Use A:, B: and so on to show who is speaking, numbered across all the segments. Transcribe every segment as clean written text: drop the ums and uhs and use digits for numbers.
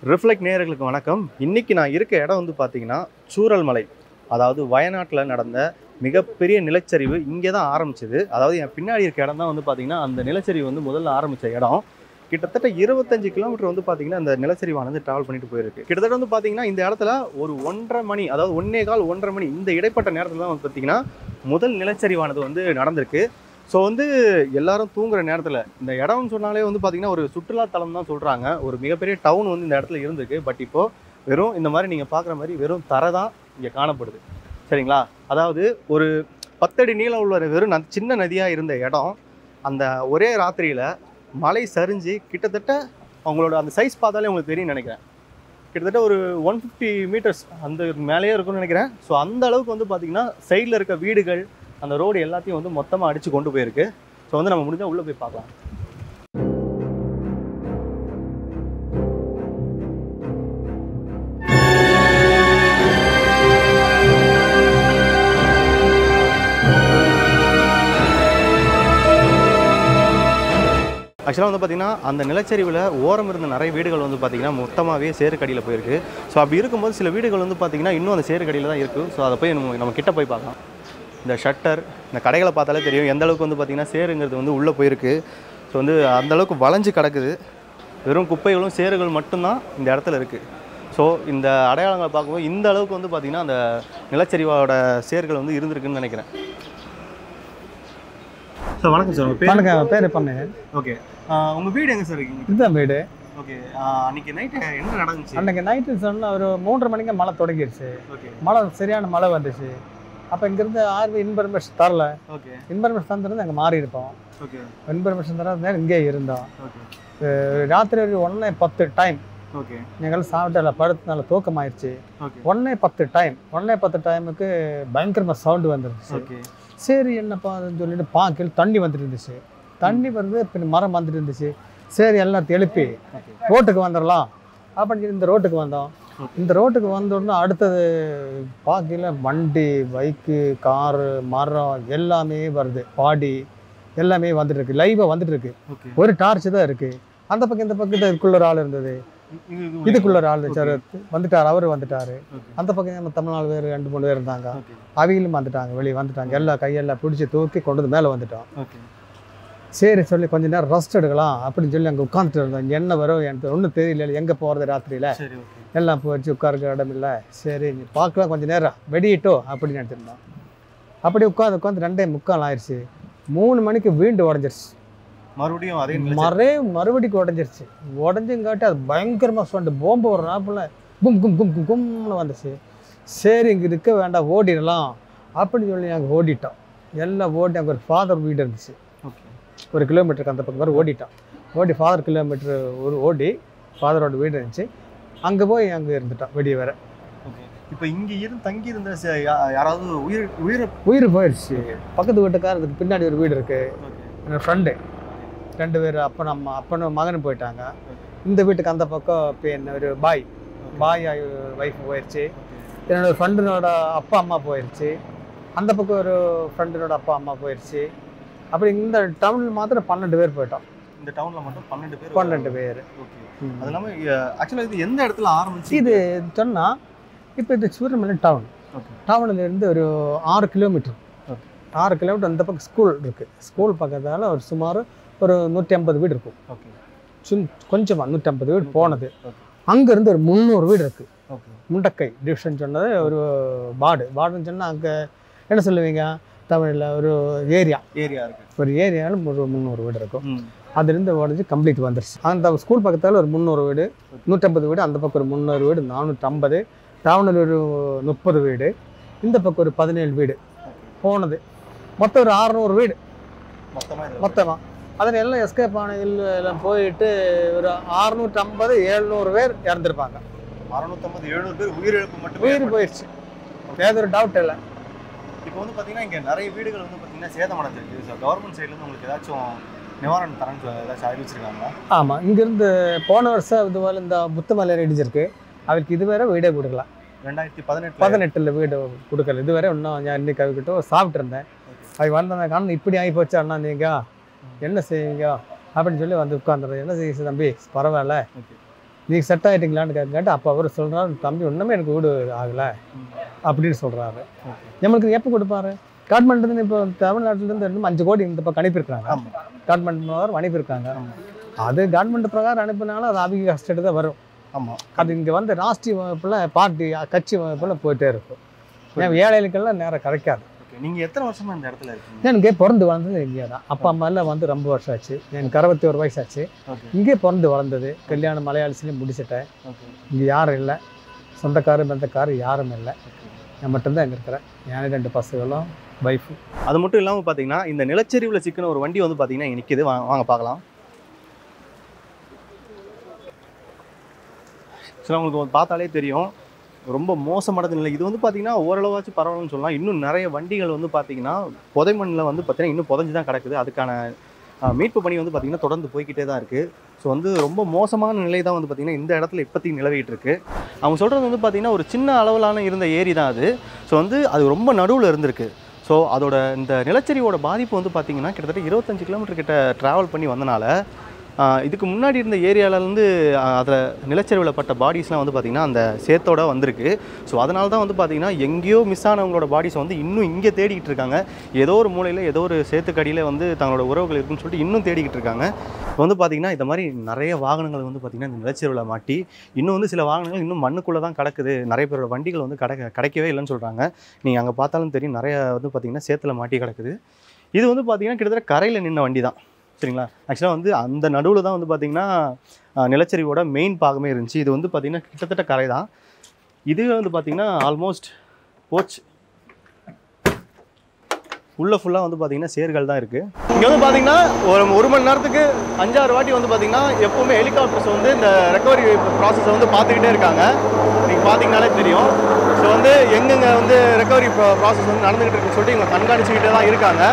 A: Reflect நேயர்களுக்கு வணக்கம். இன்னைக்கு நான் இருக்க இடம் வந்து பார்த்தீங்கன்னா சூரல் மலை, அதாவது வயநாட்டில் நடந்த மிகப்பெரிய நிலச்சரிவு இங்கே தான் ஆரம்பிச்சது. அதாவது என் பின்னாடி இருக்க இடம் தான் வந்து பார்த்தீங்கன்னா அந்த நிலச்சரிவு வந்து முதல்ல ஆரம்பித்த இடம். கிட்டத்தட்ட 25 கிலோமீட்டர் வந்து பார்த்தீங்கன்னா அந்த நிலச்சரிவானது ட்ராவல் பண்ணிட்டு போயிருக்கு. கிட்டத்தட்ட வந்து பார்த்தீங்கன்னா இந்த இடத்துல ஒரு 1:30 மணி, அதாவது 1:15 மணி இந்த இடைப்பட்ட நேரத்தில் தான் வந்து பார்த்தீங்கன்னா முதல் நிலச்சரிவானது வந்து நடந்திருக்கு. ஸோ வந்து எல்லாரும் தூங்குற நேரத்தில் இந்த இடம்னு சொன்னாலே வந்து பார்த்தீங்கன்னா ஒரு சுற்றுலாத்தலம் தான் சொல்கிறாங்க. ஒரு மிகப்பெரிய டவுன் வந்து இந்த இடத்துல இருந்திருக்கு. பட் இப்போது வெறும் இந்த மாதிரி நீங்கள் பார்க்குற மாதிரி வெறும் தரை தான் இங்கே காணப்படுது. சரிங்களா? அதாவது ஒரு 10 அடி நீளம் உள்ள வெறும் சின்ன நதியாக இருந்த இடம் அந்த ஒரே ராத்திரியில் மலை சரிஞ்சு கிட்டத்தட்ட அவங்களோட அந்த சைஸ் பார்த்தாலே உங்களுக்கு தெரியும் நினைக்கிறேன். கிட்டத்தட்ட ஒரு 150 மீட்டர்ஸ் அந்த மேலேயே இருக்கும்னு நினைக்கிறேன். ஸோ அந்த அளவுக்கு வந்து பார்த்திங்கன்னா சைடில் இருக்க வீடுகள் அந்த ரோடு எல்லாத்தையும் வந்து மொத்தமாக அடித்து கொண்டு போயிருக்கு. ஸோ வந்து நம்ம முடிஞ்சால் உள்ளே போய் பார்க்கலாம். ஆக்சுவலாக வந்து பார்த்திங்கன்னா அந்த நிலச்சரிவில் ஓரம் இருந்த நிறைய வீடுகள் வந்து பார்த்திங்கன்னா மொத்தமாகவே சேருக்கடியில் போயிருக்கு. ஸோ அப்படி இருக்கும்போது சில வீடுகள் வந்து பார்த்திங்கன்னா இன்னும் அந்த சேருக்கடியில் தான் இருக்குது. ஸோ அதை போய் நம்ம கிட்ட போய் பார்க்கலாம். இந்த ஷட்டர், இந்த கடைகளை பார்த்தாலே தெரியும் எந்த அளவுக்கு வந்து பார்த்திங்கன்னா சேருங்கிறது வந்து உள்ளே போயிருக்கு. ஸோ வந்து அந்தளவுக்கு வளைஞ்சு கிடக்குது. வெறும் குப்பைகளும் சேறுகள் மட்டும்தான் இந்த இடத்துல இருக்குது. ஸோ இந்த அடையாளங்களை பார்க்கும்போது இந்த அளவுக்கு வந்து பார்த்திங்கன்னா அந்த நிலச்சரிவோட சேர்கள் வந்து இருந்திருக்குன்னு நினைக்கிறேன். சார் வணக்கம் சார்.
B: வணக்கம், பேர் பண்ணேன்.
A: ஓகே, உங்கள் வீடு எங்கே சார் இருக்கீங்க?
B: இதுதான் வீடு.
A: ஓகே, அன்றைக்கி நைட்டு என்ன நடந்துச்சு?
B: அன்றைக்கி நைட்டு சொன்னால் ஒரு 3:30 மணிக்கு மழை தொடங்கிடுச்சு.
A: ஓகே,
B: மழை சரியான மழை வந்துச்சு. அப்போ இங்கேருந்து ஆர்வி இன்ஃபர்மேஷன் தரல.
A: ஓகே,
B: இன்ஃபர்மேஷன் தந்துருந்து அங்கே மாறி இருப்போம்.
A: ஓகே,
B: இன்ஃபர்மேஷன் தர இங்கே இருந்தோம்.
A: ஓகே,
B: ராத்திரி ஒரு 1:10 டைம்.
A: ஓகே,
B: எங்களுக்கு சாப்பிட்டு படுத்தனால தூக்கமாயிடுச்சு.
A: Okay,
B: 1:10 time. 1:10 டைமுக்கு பயங்கரமாக சவுண்டு வந்துருச்சு.
A: ஓகே,
B: சரி என்னப்பா அதுன்னு சொல்லிட்டு பார்க்கல, தண்ணி வந்துட்டு இருந்துச்சு. தண்ணி வருது, பின் மரம் வந்துட்டு இருந்துச்சு. சரி எல்லாத்தையும் எழுப்பி ரோட்டுக்கு வந்துடலாம் அப்படின்னு சொல்லி இந்த ரோட்டுக்கு வந்தோம். இந்த ரோட்டுக்கு வந்தோடனே அடுத்தது பார்க்கல வண்டி, பைக்கு, காரு, மரம் எல்லாமே வருது. பாடி எல்லாமே வந்துட்டு இருக்கு, லைவாக வந்துட்டு இருக்கு. ஒரு டார்ச் தான் இருக்கு. அந்த பக்கம் இந்த பக்கம் இதுக்குள்ள ஒரு ஆள் இருந்தது, இதுக்குள்ள ஒரு ஆள் வந்துட்டார். அவர் வந்துட்டாரு. அந்த பக்கம் நம்ம தமிழ்நாடு பேர் 2-3 பேர் இருந்தாங்க. அவையிலும் வந்துட்டாங்க, வெளியே வந்துட்டாங்க. எல்லா கையெல்லாம் பிடிச்சி தூக்கி கொண்டு வந்து மேலே வந்துட்டோம். சரி சொல்லி கொஞ்சம் நேரம் ரெஸ்ட் எடுக்கலாம் அப்படின்னு சொல்லி அங்கே உட்காந்துட்டு இருந்தோம். என்ன வரும் எனக்கு ஒன்றும் தெரியல, எங்கே போகிறது ராத்திரியில் எல்லாம் போச்சு, உட்காருக்க இடம் இல்லை. சரி நீ பார்க்கலாம் கொஞ்சம் நேரம் வெடியிட்டோ அப்படின்னு நினச்சிருந்தோம். அப்படி உட்காந்து 2:45 ஆயிடுச்சு. 3 மணிக்கு வீண்டு உடஞ்சிருச்சு. மறுபடியும் உடஞ்சிருச்சு. உடஞ்சுங்காட்டி அது பயங்கரமாக சொண்டு போம்பு ஒரு நாப்பில் கும் கும் கும் கும் கும்னு வந்துச்சு. சரி இங்கே இருக்க வேண்டாம், ஓடிடலாம் அப்படின்னு சொல்லி நாங்கள் ஓடிட்டோம். எல்லாம் ஓடி அங்கே ஒரு ஃபாதர் வீடு இருந்துச்சு. 1 கிலோமீட்டருக்கு அந்த பக்கம் மாதிரி ஓடிட்டோம். ஃபாதர் கிலோமீட்டர் ஓடி ஃபாதரோட வீடு இருந்துச்சு. அங்கே போய் அங்கே இருந்துட்டோம் விடிய வேற.
A: இப்போ இங்கே தங்கி இருந்த யாராவது
B: உயிர் போயிடுச்சு. பக்கத்து வீட்டுக்காரருக்கு பின்னாடி ஒரு வீடு இருக்குது. என்னோட ஃப்ரெண்டு 2 பேர், அப்பனும் மகனும் போயிட்டாங்க. இந்த வீட்டுக்கு அந்த பக்கம் இப்போ என்ன ஒரு பாய் ஒய்ஃப் போயிடுச்சு. என்னோட ஃப்ரெண்டினோட அப்பா அம்மா போயிடுச்சு. அந்த பக்கம் ஒரு ஃப்ரெண்டினோட அப்பா அம்மா போயிடுச்சு. அப்படி இந்த டவுனில் மாத்திரம் 12 பேர் போயிட்டோம்.
A: இந்த டவுனில் மட்டும் 12 பேர்.
B: ஓகே,
A: அது இல்லாமல் ஆக்சுவலாக இது எந்த இடத்துல ஆரம்பிச்சு?
B: இது சொன்னால் இப்போ இது சூரியமலை டவுன். டவுன்லேருந்து ஒரு 6 கிலோமீட்டர். 6 கிலோமீட்டர் அந்த பக்கம் ஸ்கூல் இருக்குது. ஸ்கூல் பக்கத்தால் ஒரு சுமார் ஒரு 150 வீடு இருக்கும். கொஞ்சமாக 150 வீடு போனது. அங்கேருந்து ஒரு 300 வீடு இருக்குது. முண்டக்கை டிவிஷன் சொன்னது ஒரு வார்டுன்னு சொன்னால் அங்கே என்ன சொல்லுவீங்க தமிழில் ஒரு ஏரியா இருக்குது. ஒரு ஏரியாவில் ஒரு 300 வீடு இருக்கும். அதுலேருந்து உடஞ்சி கம்ப்ளீட் வந்துருச்சு. அந்த ஸ்கூல் பக்கத்தால் ஒரு 300 வீடு, 150 வீடு, அந்த பக்கம் ஒரு 300 வீடு, 450. டவுனில் ஒரு 30 வீடு, இந்த பக்கம் ஒரு 17 வீடு போனது. மொத்தம் ஒரு 600 வீடு மொத்தமாக. அதில் எல்லாம் எஸ்கேப் ஆன எல்லாம் போயிட்டு ஒரு 650-700 பேர் இறந்துருப்பாங்க.
A: 650-700 பேர் உயிரிழப்பு மட்டும்
B: உயிர் போயிடுச்சு. ஏதோ ஒரு டவுட் இல்லை.
A: இப்போ வந்து பார்த்தீங்கன்னா இங்கே நிறைய வீடுகள் வந்து பார்த்தீங்கன்னா சேதமடைஞ்சிருக்கு. ஸோ கவர்மெண்ட் சைட்லேருந்து உங்களுக்கு ஏதாச்சும் நிவாரணம் தரன்னு ஏதாச்சும் அறிவிச்சிருக்காங்களா?
B: ஆமாம், இங்கேருந்து போன வருஷம் இதுவரை இந்த முத்துமலை இடிஞ்சிருக்கு. அவருக்கு இதுவரை வீடே கொடுக்கல. 2018 வீடு கொடுக்கல இதுவரை. இன்னும் நான் இன்னைக்கு அவர்கிட்ட சாப்பிட்டு இருந்தேன். அது வந்தேன் காரணம் இப்படி ஆகி போச்சு அண்ணா, நீங்கள் என்ன செய்வீங்க அப்படின்னு சொல்லி வந்து உட்காந்துடுறேன். என்ன செய்ய தம்பி, பரவாயில்ல நீங்கள் செட் ஆகிட்டீங்களான்னு கேட்டு அப்போ அவர் சொல்கிறாரு, தம்பி இன்னுமே எனக்கு வீடு ஆகலை அப்படின்னு சொல்கிறாரு. நம்மளுக்கு எப்போ கொடுப்பாரு? கவர்மெண்ட்லேருந்து இப்போ தமிழ்நாட்டிலேருந்து இன்னும் 5 கோடி இந்த பக்கம் அனுப்பியிருக்காங்க. கவர்மெண்ட் பிரகாரம் அனுப்பியிருக்காங்க. அது கவர்மெண்ட் பிரகாரம் அனுப்பினாலும் அது அவங்க கஷ்டத்து தான் வரும்.
A: ஆமாம்,
B: அது இங்கே வந்து ராஷ்ட்ரிய வகுப்பில் பார்ட்டி கட்சி வகுப்பில் போயிட்டே இருக்கும். ஏன் ஏழைகளுக்கெல்லாம் நேரம் கிடைக்காது.
A: நீங்கள் எத்தனை வருஷமாக இந்த இடத்துல இருக்கீங்க?
B: எனக்கு பிறந்து வளர்ந்தது இங்கே தான். அப்பா அம்மாலாம் வந்து ரொம்ப வருஷம் ஆச்சு. எனக்கு 61 வயசு ஆச்சு. இங்கே பிறந்து வளர்ந்தது. கல்யாணம் மலையாளிசிலையும் முடிச்சிட்டேன். இங்கே யாரும் இல்லை, சொந்தக்காரர் பந்தக்காரர் யாரும் இல்லை. நான் மட்டும்தான் இங்கே இருக்கிறேன். என் 2 பசங்களும் வைஃபு.
A: அது மட்டும் இல்லாமல் பார்த்தீங்கன்னா இந்த நிலச்சரிவில் சிக்கின ஒரு வண்டி வந்து பார்த்தீங்கன்னா இங்கே நிற்கிது. வாங்க பார்க்கலாம். சில உங்களுக்கு பார்த்தாலே தெரியும் ரொம்ப மோசமான நிலை. இது வந்து பார்த்தீங்கன்னா ஓரளவாச்சும் பரவாயில்லன்னு சொல்லலாம். இன்னும் நிறைய வண்டிகள் வந்து பார்த்தீங்கன்னா புதை மண்ணில் வந்து பார்த்தீங்கன்னா இன்னும் புதைஞ்சு தான் கிடக்குது. அதுக்கான மீட்பு பணி வந்து பார்த்தீங்கன்னா தொடர்ந்து போய்கிட்டே தான் இருக்குது. ஸோ வந்து ரொம்ப மோசமான நிலை தான் வந்து பார்த்திங்கன்னா இந்த இடத்துல இப்போதைக்கு நிலவிட்டு இருக்குது. அவங்க சொல்கிறது வந்து பார்த்திங்கன்னா ஒரு சின்ன அளவிலான இருந்த ஏரி தான் அது. ஸோ வந்து அது ரொம்ப நடுவில் இருந்திருக்கு. ஸோ அதோட இந்த நிலச்சரிவோட பாதிப்பு வந்து பார்த்திங்கன்னா கிட்டத்தட்ட 25 கிலோமீட்டர் கிட்ட ட்ராவல் பண்ணி வந்தனால இதுக்கு முன்னாடி இருந்த ஏரியாவிலேருந்து அதில் நிலச்சரிவில் பட்ட பாடிஸ்லாம் வந்து பார்த்திங்கன்னா அந்த சேத்தோட வந்திருக்கு. ஸோ அதனால தான் வந்து பார்த்திங்கன்னா எங்கேயோ மிஸ் ஆனவங்களோட பாடிஸை வந்து இன்னும் இங்கே தேடிக்கிட்டு இருக்காங்க. ஏதோ ஒரு மூலையில் ஏதோ ஒரு சேத்துக்கடியில் வந்து தங்களோட உறவுகள் இருக்குன்னு சொல்லிட்டு இன்னும் தேடிக்கிட்டு இருக்காங்க. இப்போ வந்து பார்த்திங்கன்னா இந்த மாதிரி நிறைய வாகனங்கள் வந்து பார்த்திங்கன்னா இந்த நிலச்சரிவில் மாட்டி இன்னும் வந்து சில வாகனங்கள் இன்னும் மண்ணுக்குள்ளே தான் கிடக்குது. நிறைய பேரோட வண்டிகள் வந்து கிடைக்கவே இல்லைன்னு சொல்கிறாங்க. நீங்கள் அங்கே பார்த்தாலும் தெரியும், நிறைய வந்து பார்த்திங்கன்னா சேத்துல மாட்டி கிடக்குது. இது வந்து பார்த்திங்கன்னா கிட்டத்தட்ட கரையில் நின்ன வண்டி தான். சரிங்களா? ஆக்சுவலாக வந்து அந்த நடுவில் தான் வந்து பார்த்திங்கன்னா நிலச்சரிவோட மெயின் பாகமே இருந்துச்சு. இது வந்து பார்த்திங்கன்னா கிட்டத்தட்ட கரை தான். இதுவே வந்து பார்த்திங்கன்னா ஆல்மோஸ்ட் போச்சு. ஃபுல்லாக வந்து பார்த்திங்கன்னா சேர்கள் தான் இருக்குது. இங்கே வந்து பார்த்திங்கன்னா ஒரு மணி நேரத்துக்கு 5-6 வாட்டி வந்து பார்த்திங்கன்னா எப்போவுமே ஹெலிகாப்டர்ஸ் வந்து இந்த ரெக்கவரி ப்ராசஸை வந்து பார்த்துக்கிட்டே இருக்காங்க. நீங்கள் பார்த்தீங்கனாலே தெரியும். ஸோ வந்து எங்கெங்கே வந்து ரெக்கவரி ப்ராசஸ் வந்து நடந்துக்கிட்டு இருக்குன்னு சொல்லிட்டு இவங்க கண்காணிச்சுக்கிட்டே தான் இருக்காங்க.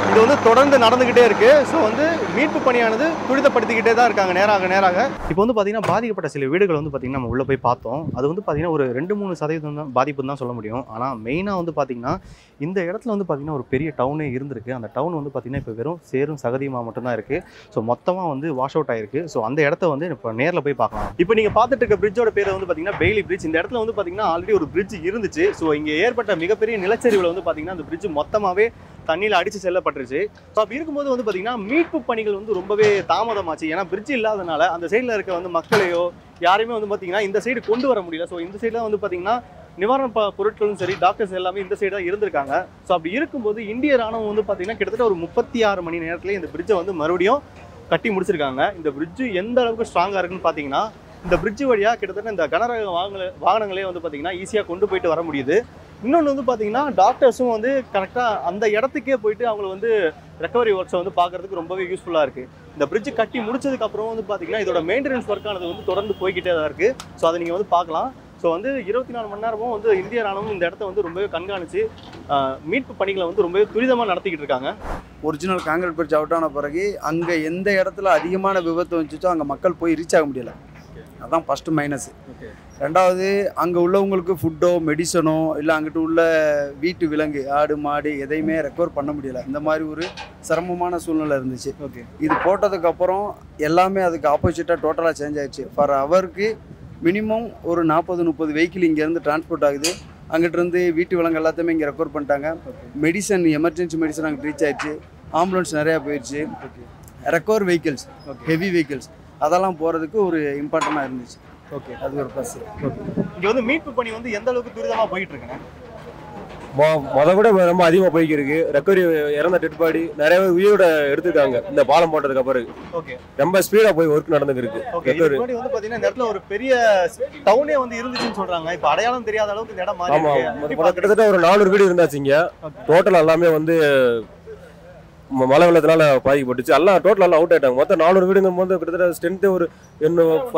A: இது வந்து தொடர்ந்து நடந்துக்கிட்டே இருக்குது. ஸோ வந்து மீட்பு பணியானது துரிதப்படுத்திக்கிட்டே தான் இருக்காங்க நேராக. இப்போ வந்து பார்த்திங்கன்னா பாதிக்கப்பட்ட சில வீடுகள் வந்து பார்த்திங்கன்னா நம்ம உள்ளே போய் பார்த்தோம். அது வந்து பார்த்திங்கன்னா ஒரு 2-3% தான் பாதிப்புன்னு தான் சொல்ல முடியும். ஆனால் மெயினாக வந்து பார்த்திங்கன்னா இந்த இடத்துல வந்து பார்த்திங்கன்னா ஒரு பெரிய டவுனே இருந்திருக்கு. அந்த டவுன் வந்து பார்த்திங்கன்னா இப்போ வெறும் சேரும் சகதியுமாக மட்டும்தான் இருக்குது. ஸோ மொத்தமாக வந்து வாஷ் அவுட் ஆகிருக்கு. ஸோ அந்த இடத்த வந்து இப்போ நேரில் போய் பார்க்கலாம். இப்போ நீங்கள் பார்த்துட்டு இருக்க பிரிட்ஜோட பேர் வந்து பார்த்திங்கன்னா பெய்லி பிரிட்ஜ். இந்த இடத்துல வந்து பார்த்திங்கன்னா ஆல்ரெடி ஒரு பிரிட்ஜ் இருந்துச்சு. ஸோ இங்கே ஏற்பட்ட மிகப்பெரிய நிலச்சரிவில் வந்து பார்த்திங்கன்னா அந்த பிரிட்ஜ் மொத்தமாகவே தண்ணியில் அடித்து செல்லப்பட்டுருச்சு. ஸோ அப்படி இருக்கும்போது வந்து பார்த்திங்கன்னா மீட்பு பணிகள் வந்து ரொம்பவே தாமதமாச்சு. ஏன்னா பிரிட்ஜ் இல்லாதனால அந்த சைடில் இருக்க வந்து மக்களையோ யாரையுமே வந்து பார்த்திங்கன்னா இந்த சைடு கொண்டு வர முடியல. ஸோ இந்த சைடில் வந்து பார்த்திங்கன்னா நிவாரண பொருட்களும் சரி, டாக்டர்ஸ் எல்லாமே இந்த சைடு தான் இருந்திருக்காங்க. ஸோ அப்படி இருக்கும்போது இந்திய ராணுவம் வந்து பார்த்திங்கன்னா கிட்டத்தட்ட ஒரு 36 மணி நேரத்துலேயே இந்த பிரிட்ஜை வந்து மறுபடியும் கட்டி முடிச்சிருக்காங்க. இந்த பிரிட்ஜு எந்த அளவுக்கு ஸ்ட்ராங்காக இருக்குன்னு பார்த்தீங்கன்னா இந்த பிரிட்ஜ் வழியாக கிட்டத்தட்ட இந்த கனரக வாகனங்களே வந்து பார்த்திங்கன்னா ஈஸியாக கொண்டு போயிட்டு வர முடியுது. இன்னொன்று வந்து பார்த்திங்கன்னா டாக்டர்ஸும் வந்து கரெக்டாக அந்த இடத்துக்கே போயிட்டு அவங்கள வந்து ரெக்கவரி ஒர்க்ஸை வந்து பார்க்குறதுக்கு ரொம்பவே யூஸ்ஃபுல்லாக இருக்குது. இந்த பிரிட்ஜ் கட்டி முடிச்சதுக்கப்புறம் வந்து பார்த்திங்கன்னா இதோட மெயின்டெனன்ஸ் ஒர்க்கானது வந்து தொடர்ந்து போய்கிட்டே தான் இருக்குது. ஸோ அதை நீங்கள் வந்து பார்க்கலாம். ஸோ வந்து 24 மணி நேரமும் வந்து இந்திய ராணுவம் இந்த இடத்த வந்து ரொம்பவே கண்காணித்து மீட்பு பணிகளை வந்து ரொம்பவே துரிதமாக நடத்திக்கிட்டு இருக்காங்க.
C: ஒரிஜினல் காங்கிரீட் பிரிட்ஜ் அவுட் ஆன பிறகு அங்கே எந்த இடத்துல அதிகமான விபத்து வந்துச்சோ அங்கே மக்கள் போய் ரீச் ஆக முடியலை. அதுதான் ஃபஸ்ட்டு மைனஸ். ரெண்டாவது, அங்கே உள்ளவங்களுக்கு ஃபுட்டோ மெடிசனோ இல்லை அங்கிட்டு உள்ள வீட்டு விலங்கு ஆடு மாடு எதையுமே ரெக்கவர் பண்ண முடியலை. இந்த மாதிரி ஒரு சிரமமான சூழ்நிலை இருந்துச்சு. இது போட்டதுக்கப்புறம் எல்லாமே அதுக்கு ஆப்போசிட்டாக டோட்டலாக சேஞ்ச் ஆகிடுச்சு. ஃபார் ஹவருக்கு மினிமம் ஒரு 40-30 வெஹிக்கிள் இங்கேருந்து டிரான்ஸ்போர்ட் ஆகுது. அங்கிட்டிருந்து வீட்டு விலங்கு எல்லாத்தையுமே இங்கே ரெக்கவர் பண்ணிட்டாங்க. மெடிசன், எமர்ஜென்சி மெடிசன் அங்கே ரீச் ஆகிடுச்சு. ஆம்புலன்ஸ் நிறையா போயிடுச்சு. ரெக்கவர் வெஹிக்கிள்ஸ், ஹெவி வெஹிக்கிள்ஸ் அதெல்லாம் போகிறதுக்கு ஒரு இம்பார்ட்டண்ட்டாக இருந்துச்சு.
A: ஓகே,
C: அது ஒரு ப்ளஸ்.
A: இங்கே வந்து மீட்பு பணி வந்து எந்த அளவுக்கு துரிதமாக போயிட்டு இருக்குங்க?
D: முத கூட ரொம்ப அதிகமாக போய்க்கு இருக்கு. ரெக்கவரி இறந்த டெட் பாடி நிறைய உயிரோட எடுத்துருக்காங்க இந்த பாலம் போட்டதுக்கு அப்புறம்.
A: ஓகே,
D: ரொம்ப ஸ்பீடா போய் ஒர்க் நடந்துருக்கு இருக்கு.
A: ஓகே, இது வந்து பாத்தீங்கன்னா இந்த இடத்துல ஒரு பெரிய டவுனே வந்து இருந்துச்சுன்னு சொல்றாங்க. இப்போ அடையாளம் தெரியாத அளவுக்கு இந்த இடம் மாறி இருக்கு.
D: கிட்டத்தட்ட ஒரு 400 வீடு இருந்தாச்சு இங்க. டோட்டல் எல்லாமே வந்து மழை வெள்ளத்தினால பாதிக்கப்பட்டுச்சு. எல்லாம் டோட்டல் எல்லாம் அவுட் ஆயிட்டாங்க. மொத்தம் 400 வீடுங்கும் போது கிட்டத்தட்ட ஸ்ட்ரென்த் ஒரு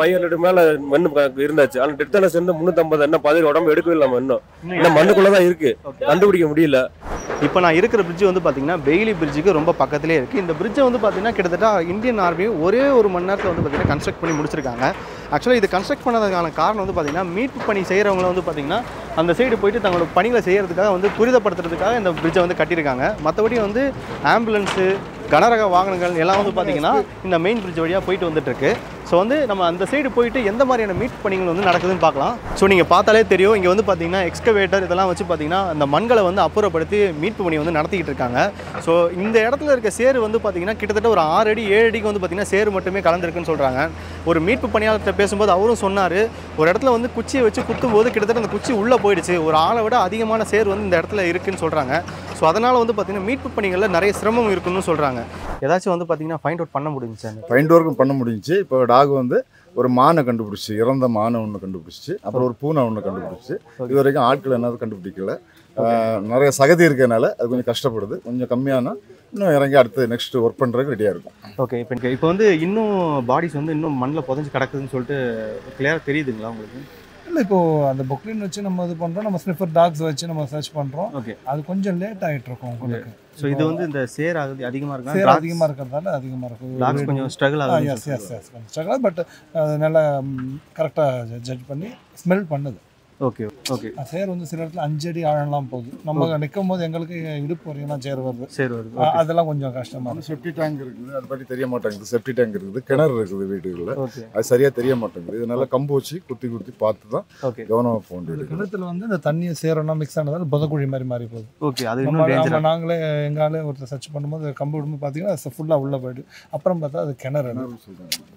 D: 500 மேல மண்ணு இருந்தாச்சு. ஆனால் டெத்தான ஸ்ட்ரென்த் 350. என்ன பாதி உடம்பு எடுக்கவே இல்லாம இன்னும் மண்ணுக்குள்ளதான் இருக்கு, கண்டுபிடிக்க முடியல.
A: இப்போ நான் இருக்கிற பிரிட்ஜ் வந்து பார்த்தீங்கன்னா பெய்லி பிரிட்ஜுக்கு ரொம்ப பக்கத்துலேயே இருக்குது. இந்த பிரிட்ஜை வந்து பார்த்தீங்கன்னா கிட்டத்தட்ட இந்தியன் ஆர்மி ஒரே ஒரு மணி நேரத்தில் வந்து பார்த்தீங்கன்னா கன்ஸ்ட்ரக்ட் பண்ணி முடிச்சிருக்காங்க. ஆக்சுவலாக இது கன்ஸ்ட்ரக்ட் பண்ணதுக்கான காரணம் வந்து பார்த்தீங்கன்னா மீட்பு பணி செய்கிறவங்கள வந்து பார்த்தீங்கன்னா அந்த சைடு போயிட்டு தங்களோட பணிகளை செய்கிறதுக்காக வந்து துரிதப்படுத்துறதுக்காக இந்த பிரிட்ஜை வந்து கட்டியிருக்காங்க. மற்றபடி வந்து ஆம்புலன்ஸு, கனரக வாகனங்கள் எல்லாம் வந்து பார்த்தீங்கன்னா இந்த மெயின் பிரிட்ஜ் வழியாக போயிட்டு வந்துட்டுருக்கு. ஸோ வந்து நம்ம அந்த சைடு போயிட்டு எந்த மாதிரியான மீட்பு பணிகள் வந்து நடக்குதுன்னு பார்க்கலாம். ஸோ நீங்கள் பார்த்தாலே தெரியும், இங்கே வந்து பார்த்தீங்கன்னா எக்ஸ்கவேட்டர் இதெல்லாம் வச்சு பார்த்தீங்கன்னா அந்த மண்களை வந்து அப்புறப்படுத்தி மீட்பு பணி வந்து நடத்திக்கிட்டு இருக்காங்க. ஸோ இந்த இடத்துல இருக்க சேறு வந்து பார்த்தீங்கன்னா கிட்டத்தட்ட ஒரு 6 அடி 7 அடிக்கு வந்து பார்த்தீங்கன்னா சேறு மட்டுமே கலந்துருக்குன்னு சொல்கிறாங்க. ஒரு மீட்பு பணியாளர்கிட்ட பேசும்போது அவரும் சொன்னார், ஒரு இடத்துல வந்து குச்சியை வச்சு குத்தும்போது கிட்டத்தட்ட அந்த குச்சி உள்ளே போயிடுச்சு, ஒரு ஆளை விட அதிகமான சேறு வந்து இந்த இடத்துல இருக்குன்னு சொல்கிறாங்க. ஸோ அதனால் வந்து பார்த்தீங்கன்னா மீட்பு பணிகளில் நிறைய சிரமம் இருக்குன்னு சொல்கிறாங்க. ஏதாச்சும் வந்து பார்த்தீங்கன்னா ஃபைண்ட் அவுட் பண்ண முடிஞ்சுச்சு?
E: ஃபைண்ட் ஒர்க்கும் பண்ண முடிஞ்சிச்சு. இப்போ டாக் வந்து ஒரு மானை கண்டுபிடிச்சி, இறந்த மானை ஒன்று கண்டுபிடிச்சி, அப்புறம் ஒரு பூனை ஒன்று கண்டுபிடிச்சி. இது வரைக்கும் ஆட்கள் என்ன கண்டுபிடிக்கல. நிறைய சகதி இருக்கனால அது கொஞ்சம் கஷ்டப்படுது. கொஞ்சம் கம்மியான இன்னும் இறங்கி அடுத்து நெக்ஸ்ட் ஒர்க் பண்ணுறதுக்கு ரெடியாக இருக்கும்.
A: ஓகே. இப்போ வந்து இன்னும் பாடிஸ் வந்து இன்னும் மண்ணில் புதைஞ்சு கிடக்குதுன்னு சொல்லிட்டு கிளியராக தெரியுதுங்களா உங்களுக்கு?
B: இல்லை, இப்போது அந்த பொக்லின் வச்சு நம்ம இது பண்ணுறோம், நம்ம ஸ்னிஃபர் டாக்ஸ் வச்சு நம்ம சர்ச் பண்ணுறோம்.
A: ஓகே.
B: அது கொஞ்சம் லேட் ஆகிட்டு இருக்கும் உங்களுக்கு.
A: ஸோ இது வந்து இந்த சேர் ஆகுது அதிகமாக இருக்கா?
B: சேர் அதிகமாக இருக்கிறதால அதிகமாக இருக்கும்.
A: டாக்ஸ் கொஞ்சம் ஸ்ட்ரகிள் ஆகுது.
B: எஸ் எஸ் எஸ் கொஞ்சம் ஸ்ட்ரகிள், பட் அது நல்லா கரெக்டாக ஜட்ஜ் பண்ணி ஸ்மெல் பண்ணுது.
A: Okay okay.
B: சேர் வந்து சில இடத்துல 5 அடி ஆழம்லாம் போகுது. நம்ம நிற்கும் போது எங்களுக்கு இடுப்பு வரைக்கும் சேர் வருது.
A: சேர் வருது.
B: அதெல்லாம் கொஞ்சம் கஷ்டமாக இருக்குது.
E: செப்டி டேங்க் இருக்குது, அது பற்றி தெரிய மாட்டேங்குது. செப்டி டேங்க் இருக்குது, கிணறு இருக்குது வீடுகளில்,
A: ஓகே.
E: அது சரியாக தெரிய மாட்டேங்குது. இதனால கம்பு வச்சு குத்தி பார்த்து தான்
A: ஓகே
E: கவனமாக போக வேண்டியது.
B: கிணத்துல வந்து இந்த தண்ணியை சேரணும் மிக்ஸ் ஆனதால் புதக்குழி மாதிரி மாறி போகுது.
A: ஓகே. அது இன்னும் டேஞ்சரா.
B: நாங்களே எங்காலே ஒருத்தர் சர்ச் பண்ணும்போது கம்பு விடும்போது பார்த்தீங்கன்னா அது ஃபுல்லாக உள்ளே போயிடுது. அப்புறம் பார்த்தா அது கிணறு.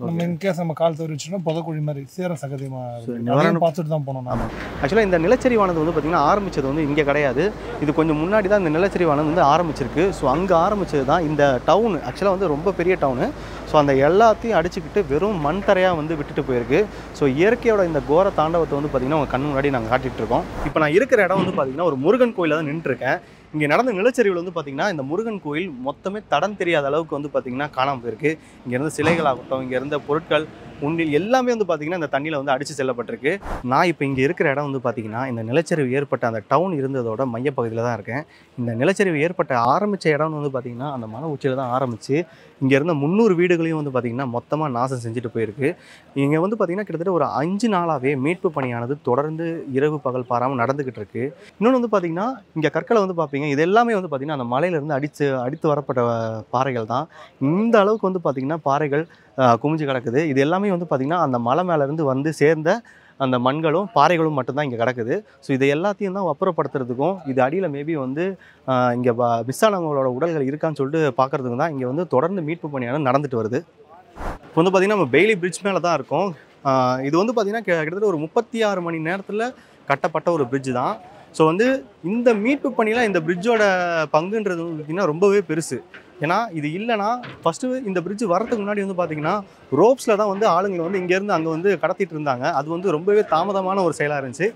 B: நம்ம இன்கேஸ் நம்ம கால் தவறி வச்சுன்னா புதக்குழி மாதிரி சேர சகதியமாக பார்த்துட்டு தான் போனோம். நாம
A: ஆக்சுவலாக இந்த நிலச்சரிவானது வந்து பார்த்திங்கன்னா ஆரம்பித்தது வந்து இங்கே கிடையாது. இது கொஞ்சம் முன்னாடி தான் இந்த நிலச்சரிவானது வந்து ஆரம்பிச்சிருக்கு. ஸோ அங்கே ஆரம்பித்தது தான் இந்த டவுனு. ஆக்சுவலாக வந்து ரொம்ப பெரிய டவுனு. ஸோ அந்த எல்லாத்தையும் அடிச்சுக்கிட்டு வெறும் மண் தரையாக வந்து விட்டுட்டு போயிருக்கு. ஸோ இயற்கையோட இந்த கோர தாண்டவத்தை வந்து பார்த்திங்கன்னா உங்கள் கண் முன்னாடி நாங்கள் காட்டிகிட்டு இருக்கோம். இப்போ நான் இருக்கிற இடம் வந்து பார்த்திங்கன்னா ஒரு முருகன் கோயிலில் தான் நின்றுருக்கேன். இங்கே நடந்த நிலச்சரிவில் வந்து பார்த்திங்கன்னா இந்த முருகன் கோயில் மொத்தமே தடம் தெரியாத அளவுக்கு வந்து பார்த்திங்கன்னா காணாமல் போயிருக்கு. இங்கே இருந்த சிலைகளாகட்டும், இங்கே இருந்த பொருட்கள், உண்டில் எல்லாமே வந்து பார்த்திங்கன்னா இந்த தண்ணியில் வந்து அடித்து செல்லப்பட்டிருக்கு. நான் இப்போ இங்கே இருக்கிற இடம் வந்து பார்த்திங்கன்னா இந்த நிலச்சரிவு ஏற்பட்ட அந்த டவுன் இருந்ததோட மையப்பகுதியில் தான் இருக்கேன். இந்த நிலச்சரிவு ஏற்பட்ட ஆரம்பித்த இடம்னு வந்து பார்த்திங்கன்னா அந்த மலை உச்சியில் தான் ஆரம்பித்து இங்கே இருந்த 300 வீடுகளையும் வந்து பார்த்திங்கன்னா மொத்தமாக நாசம் செஞ்சுட்டு போயிருக்கு. இங்கே வந்து பார்த்திங்கன்னா கிட்டத்தட்ட ஒரு 5 நாளாகவே மீட்பு பணியானது தொடர்ந்து இரவு பகல் பாராமல் நடந்துக்கிட்டு இருக்கு. இன்னொன்று வந்து பார்த்திங்கன்னா இங்கே கற்களை வந்து பார்ப்பீங்க, இது எல்லாமே வந்து பார்த்திங்கன்னா அந்த மலையிலேருந்து அடித்து வரப்பட்ட பாறைகள் தான். இந்த அளவுக்கு வந்து பார்த்திங்கன்னா பாறைகள் குமிஞ்சு கிடக்குது. இது எல்லாமே வந்து பார்த்திங்கன்னா அந்த மலை மேலேருந்து வந்து சேர்ந்த அந்த மண்களும் பாறைகளும் மட்டும்தான் இங்கே கிடக்குது. ஸோ இதை எல்லாத்தையும் தான் அப்புறப்படுத்துறதுக்கும், இது அடியில் மேபி வந்து இங்கே மிஸ் ஆனவங்களோட உடல்கள் இருக்கான்னு சொல்லிட்டு பார்க்குறதுக்கு தான் இங்கே வந்து தொடர்ந்து மீட்பு பணியானது நடந்துட்டு வருது. இப்போ வந்து பார்த்திங்கன்னா நம்ம பெய்லி பிரிட்ஜ் மேலே தான் இருக்கோம். இது வந்து பார்த்திங்கன்னா கிட்டத்தட்ட ஒரு 36 மணி நேரத்தில் கட்டப்பட்ட ஒரு பிரிட்ஜ் தான். ஸோ வந்து இந்த மீட்பு பணியில் இந்த பிரிட்ஜோட பங்குன்றது வந்து பார்த்திங்கன்னா ரொம்பவே பெருசு. ஏன்னா இது இல்லைனா ஃபஸ்ட்டு இந்த பிரிட்ஜ் வரதுக்கு முன்னாடி வந்து பார்த்திங்கன்னா ரோப்ஸில் தான் வந்து ஆளுங்களை வந்து இங்கேருந்து அங்கே வந்து கடத்திட்டு இருந்தாங்க. அது வந்து ரொம்பவே தாமதமான ஒரு செயலாக இருந்துச்சு.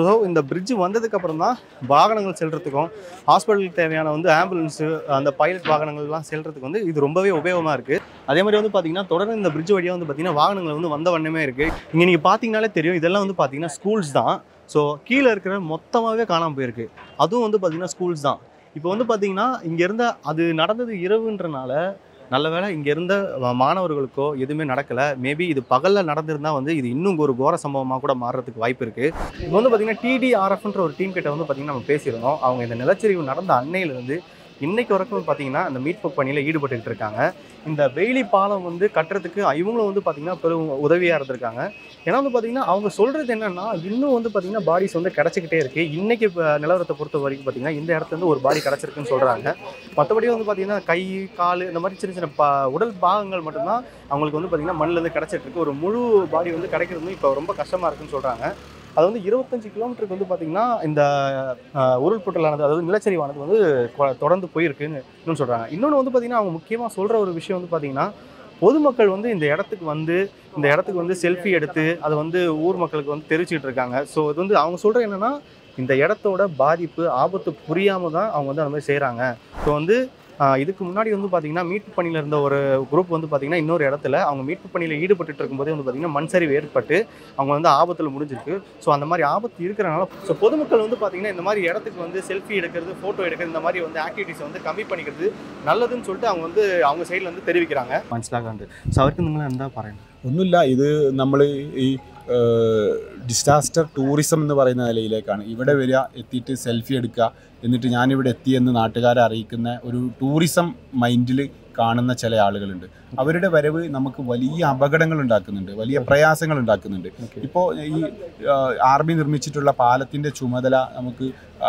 A: ஸோ இந்த பிரிட்ஜ் வந்ததுக்கப்புறம் தான் வாகனங்கள் செல்கிறதுக்கும், ஹாஸ்பிட்டலுக்கு தேவையான வந்து ஆம்புலன்ஸு, அந்த பைலட் வாகனங்கள்லாம் செல்கிறதுக்கு வந்து இது ரொம்பவே உபயோகமாக இருக்குது. அதே மாதிரி வந்து பார்த்திங்கன்னா தொடர்ந்து இந்த பிரிட்ஜ் வழியாக வந்து பார்த்திங்கன்னா வாகனங்கள் வந்து வந்த வண்ணமே இருக்குது. இங்கே நீங்கள் பார்த்தீங்கனாலே தெரியும், இதெல்லாம் வந்து பார்த்திங்கன்னா ஸ்கூல்ஸ் தான். ஸோ கீழே இருக்கிற மொத்தமாகவே காணாமல் போயிருக்கு. அதுவும் வந்து பார்த்திங்கன்னா ஸ்கூல்ஸ் தான். இப்போ வந்து பார்த்திங்கன்னா இங்கே இருந்த அது நடந்தது இரவுன்றனால நல்ல வேளை இங்கே இருந்த மாணவர்களுக்கோ எதுவுமே நடக்கலை. மேபி இது பகலில் நடந்திருந்தால் வந்து இது இன்னும் ஒரு கோர சம்பவமாக கூட மாறுறதுக்கு வாய்ப்பு இருக்குது. இப்போ வந்து பார்த்திங்கன்னா TDRFன்ற ஒரு டீம் கிட்ட வந்து பார்த்திங்கன்னா நம்ம பேசியிருந்தோம். அவங்க இந்த நிலச்சரிவு நடந்த அன்னையிலேருந்து இன்னைக்கு வரைக்கும் பார்த்தீங்கன்னா அந்த மீட்பு பணியில் ஈடுபட்டுக்கிட்டு இருக்காங்க. இந்த பெய்லி பாலம் வந்து கட்டுறதுக்கு இவங்களும் வந்து பார்த்திங்கன்னா பெரும் உதவியாக இருந்திருக்காங்க. ஏன்னா வந்து பார்த்திங்கன்னா அவங்க சொல்கிறது என்னென்னா இன்னும் வந்து பார்த்திங்கன்னா பாடிஸ் வந்து கிடச்சிக்கிட்டே இருக்குது. இன்றைக்கி நிலவரத்தை பொறுத்த வரைக்கும் பார்த்திங்கன்னா இந்த இடத்துலேருந்து ஒரு பாடி கிடச்சிருக்குன்னு சொல்கிறாங்க. மற்றபடி வந்து பார்த்திங்கன்னா கை, கால் இந்த மாதிரி சின்ன சின்ன உடல் பாகங்கள் மட்டும்தான் அவங்களுக்கு வந்து பார்த்திங்கன்னா மண்ணிலேருந்து கிடச்சிட்ருக்கு. ஒரு முழு பாடி வந்து கிடைக்கிறது இப்போ ரொம்ப கஷ்டமாக இருக்குன்னு சொல்கிறாங்க. அது வந்து 25 கிலோமீட்டருக்கு வந்து பார்த்திங்கன்னா இந்த உருள்பொட்டலானது, அதாவது நிலச்சரிவானது வந்து தொடர்ந்து போயிருக்குன்னு இன்னும் சொல்கிறாங்க. இன்னொன்று வந்து பார்த்திங்கன்னா அவங்க முக்கியமாக சொல்கிற ஒரு விஷயம் வந்து பார்த்திங்கன்னா பொதுமக்கள் வந்து இந்த இடத்துக்கு வந்து செல்ஃபி எடுத்து அதை வந்து ஊர் மக்களுக்கு வந்து தெரிவிச்சுக்கிட்டு இருக்காங்க. ஸோ இது வந்து அவங்க சொல்கிற என்னென்னா இந்த இடத்தோட பாதிப்பு ஆபத்து புரியாமல் தான் அவங்க வந்து அந்த மாதிரி செய்கிறாங்க. ஸோ வந்து இதுக்கு முன்னாடி வந்து பார்த்திங்கன்னா மீட்பு பணியில் இருந்த ஒரு குரூப் வந்து பார்த்திங்கன்னா இன்னொரு இடத்துல அவங்க மீட்பு பணியில் ஈடுபட்டு இருக்கும்போதே வந்து பார்த்திங்கன்னா மண் சரிவு ஏற்பட்டு அவங்க வந்து ஆபத்தில் முடிஞ்சிருக்கு. ஸோ அந்த மாதிரி ஆபத்து இருக்கிறனால ஸோ பொதுமக்கள் வந்து பார்த்திங்கன்னா இந்த மாதிரி இடத்துக்கு வந்து செல்ஃபி எடுக்கிறது, ஃபோட்டோ எடுக்கிறது, இந்த மாதிரி வந்து ஆக்டிவிட்டிஸ் வந்து கம்மி பண்ணிக்கிறது நல்லதுன்னு சொல்லிட்டு அவங்க வந்து அவங்க சைடில் வந்து தெரிவிக்கிறாங்க. മനസ്സിലാക്കാണ്ട് ஸோ അവർക്ക് നിങ്ങൾ എന്താ പറയുന്നത്?
F: ഒന്നുമില്ല, ഇത് നമ്മൾ ഈ ഡിസാസ്റ്റർ ടൂറിസം എന്ന് പറയുന്ന നിലയിലേക്കാണ്. ഇവിടെ വരിക, എത്തിയിട്ട് സെൽഫി എടുക്കുക, എന്നിട്ട് ഞാനിവിടെ എത്തിയെന്ന് നാട്ടുകാരെ അറിയിക്കുന്ന ഒരു ടൂറിസം മൈൻഡിൽ കാണുന്ന ചില ആളുകളുണ്ട്. അവരുടെ വരവ് നമുക്ക് വലിയ അപകടങ്ങൾ ഉണ്ടാക്കുന്നുണ്ട്, വലിയ പ്രയാസങ്ങൾ ഉണ്ടാക്കുന്നുണ്ട്. ഇപ്പോൾ ഈ ആർമി നിർമ്മിച്ചിട്ടുള്ള പാലത്തിൻ്റെ ചുമതല നമുക്ക്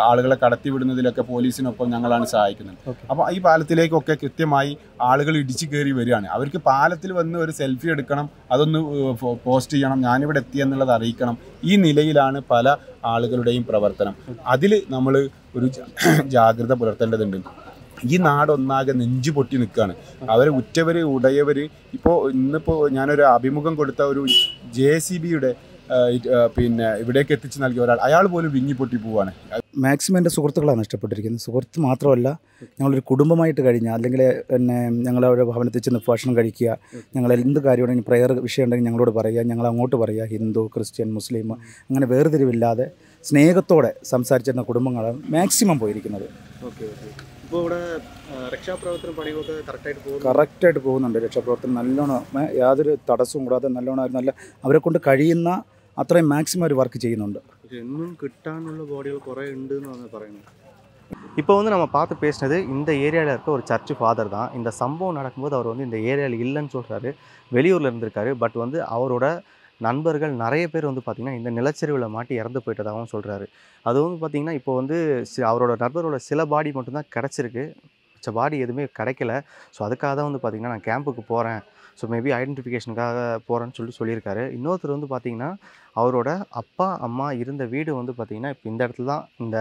F: ആളുകളെ കടത്തിവിടുന്നതിലൊക്കെ പോലീസിനൊപ്പം ഞങ്ങളാണ് സഹായിക്കുന്നത്. അപ്പോൾ ഈ പാലത്തിലേക്കൊക്കെ കൃത്യമായി ആളുകൾ ഇടിച്ചു കയറി വരികയാണ്. അവർക്ക് പാലത്തിൽ വന്ന് ഒരു സെൽഫി എടുക്കണം, അതൊന്ന് പോസ്റ്റ് ചെയ്യണം, ഞാനിവിടെ എത്തിയെന്നുള്ളത് അറിയിക്കണം. ഈ നിലയിലാണ് പല ആളുകളുടെയും പ്രവർത്തനം. അതിൽ നമ്മൾ ഒരു ജാഗ്രത പുലർത്തേണ്ടതുണ്ട്. ഈ നാടൊന്നാകെ നെഞ്ചു പൊട്ടി നിൽക്കുകയാണ്. അവർ ഉറ്റവർ ഉടയവർ ഇന്നിപ്പോൾ ഞാനൊരു അഭിമുഖം കൊടുത്ത ഒരു JCBയുടെ പിന്നെ ഇവിടേക്ക് എത്തിച്ച് നൽകിയ ഒരാൾ, അയാൾ പോലും വിങ്ങിപ്പൊട്ടി പോവുകയാണ്.
G: മാക്സിമം എൻ്റെ സുഹൃത്തുക്കളാണ് നഷ്ടപ്പെട്ടിരിക്കുന്നത്. സുഹൃത്ത് മാത്രമല്ല, ഞങ്ങളൊരു കുടുംബമായിട്ട് കഴിഞ്ഞാൽ അല്ലെങ്കിൽ പിന്നെ ഞങ്ങളവിടെ ഭവനത്തിൽ ചെന്ന് ഭക്ഷണം കഴിക്കുക, ഞങ്ങൾ എന്ത് കാര്യമാണെങ്കിൽ പ്രയർ വിഷയം ഉണ്ടെങ്കിൽ ഞങ്ങളോട് പറയുക, ഞങ്ങൾ അങ്ങോട്ട് പറയുക. ഹിന്ദു, ക്രിസ്ത്യൻ, മുസ്ലിം അങ്ങനെ വേർതിരിവില്ലാതെ സ്നേഹത്തോടെ സംസാരിച്ചിരുന്ന കുടുംബങ്ങളാണ് മാക്സിമം പോയിരിക്കുന്നത്.
A: ഇപ്പോൾ ഇവിടെ രക്ഷാപ്രവർത്തന പണികളൊക്കെ
G: കറക്റ്റായിട്ട് പോകുന്നുണ്ട്. രക്ഷാപ്രവർത്തനം നല്ലോണം യാതൊരു തടസ്സവും കൂടാതെ നല്ലോണം അവരെ കൊണ്ട് കഴിയുന്ന അത്രയും മാക്സിമം ഒരു വർക്ക് ചെയ്യുന്നുണ്ട്.
A: இன்னும் கிட்டானுள்ள பாடிகள் குறை உண்டுன்னு வந்து പറயணும். இப்போ வந்து நம்ம பார்த்து பேசினது இந்த ஏரியாவில் இருக்க ஒரு சர்ச் ஃபாதர் தான். இந்த சம்பவம் நடக்கும்போது அவர் வந்து இந்த ஏரியாவில் இல்லைன்னு சொல்கிறாரு, வெளியூரில் இருந்திருக்காரு. பட் வந்து அவரோட நண்பர்கள் நிறைய பேர் வந்து பார்த்திங்கன்னா இந்த நிலச்சரிவில் மாட்டி இறந்து போயிட்டதாகவும் சொல்கிறாரு. அது வந்து பார்த்திங்கன்னா இப்போ வந்து அவரோட நண்பரோட சில பாடி மட்டும்தான் கிடச்சிருக்கு, மிச்ச பாடி எதுவுமே கிடைக்கல. ஸோ அதுக்காக தான் வந்து பார்த்திங்கன்னா நான் கேம்புக்கு போகிறேன், ஸோ மேபி ஐடென்டிஃபிகேஷனுக்காக போகிறேன்னு சொல்லியிருக்காரு. இன்னொருத்தர் வந்து பார்த்திங்கன்னா அவரோட அப்பா அம்மா இருந்த வீடு வந்து பார்த்திங்கன்னா இப்போ இந்த இடத்துல தான், இந்த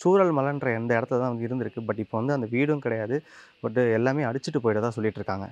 A: சூரல் மலைன்ற இந்த இடத்துல தான் வந்து இருந்திருக்கு. பட் இப்போ வந்து அந்த வீடும் கிடையாது, பட் எல்லாமே அடிச்சுட்டு போயிட்டதா சொல்லிட்டு இருக்காங்க.